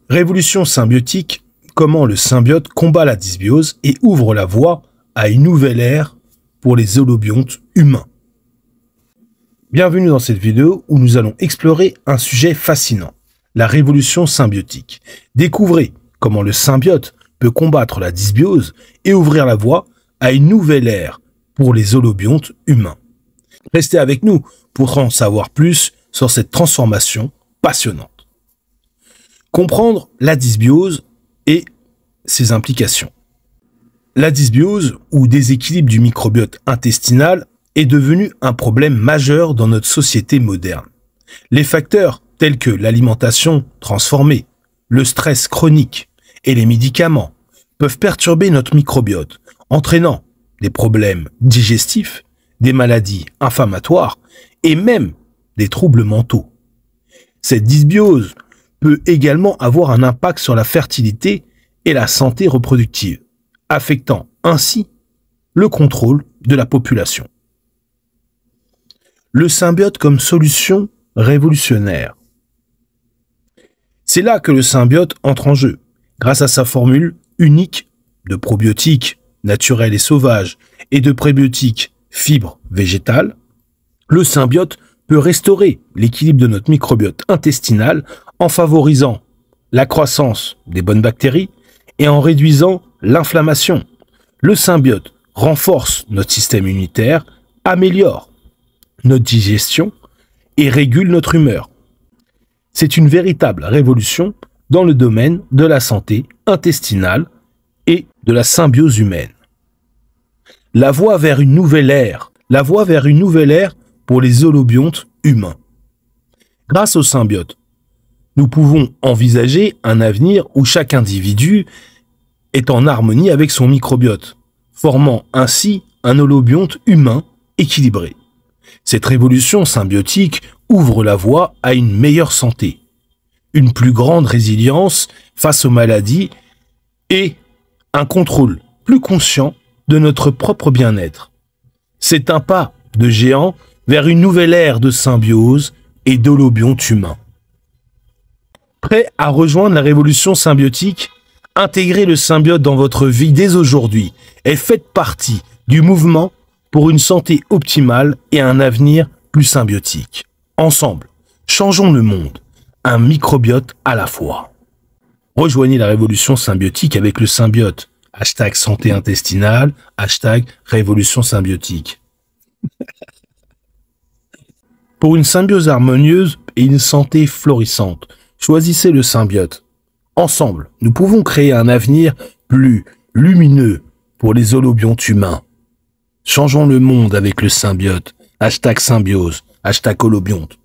Révolution symbiotique, comment le symbiote combat la dysbiose et ouvre la voie à une nouvelle ère pour les holobiontes humains. Bienvenue dans cette vidéo où nous allons explorer un sujet fascinant, la révolution symbiotique. Découvrez comment le symbiote peut combattre la dysbiose et ouvrir la voie à une nouvelle ère pour les holobiontes humains. Restez avec nous pour en savoir plus sur cette transformation passionnante. Comprendre la dysbiose et ses implications. La dysbiose ou déséquilibre du microbiote intestinal est devenu un problème majeur dans notre société moderne. Les facteurs tels que l'alimentation transformée, le stress chronique et les médicaments peuvent perturber notre microbiote, entraînant des problèmes digestifs, des maladies inflammatoires et même des troubles mentaux. Cette dysbiose peut également avoir un impact sur la fertilité et la santé reproductive, affectant ainsi le contrôle de la population. Le symbiote comme solution révolutionnaire. C'est là que le symbiote entre en jeu, grâce à sa formule unique de probiotiques naturels et sauvages et de prébiotiques fibres végétales. Le symbiote peut restaurer l'équilibre de notre microbiote intestinal en favorisant la croissance des bonnes bactéries et en réduisant l'inflammation. Le symbiote renforce notre système immunitaire, améliore notre digestion et régule notre humeur. C'est une véritable révolution dans le domaine de la santé intestinale et de la symbiose humaine. La voie vers une nouvelle ère. La voie vers une nouvelle ère pour les holobiontes humains. Grâce au symbiote, nous pouvons envisager un avenir où chaque individu est en harmonie avec son microbiote, formant ainsi un holobionte humain équilibré. Cette révolution symbiotique ouvre la voie à une meilleure santé, une plus grande résilience face aux maladies et un contrôle plus conscient de notre propre bien-être. C'est un pas de géant vers une nouvelle ère de symbiose et d'holobionte humain. Prêt à rejoindre la révolution symbiotique? Intégrez le symbiote dans votre vie dès aujourd'hui et faites partie du mouvement pour une santé optimale et un avenir plus symbiotique. Ensemble, changeons le monde, un microbiote à la fois. Rejoignez la révolution symbiotique avec le symbiote. #santé intestinale, #révolution symbiotique. Pour une symbiose harmonieuse et une santé florissante, choisissez le symbiote. Ensemble, nous pouvons créer un avenir plus lumineux pour les holobiontes humains. Changeons le monde avec le symbiote. #symbiose, #holobionte.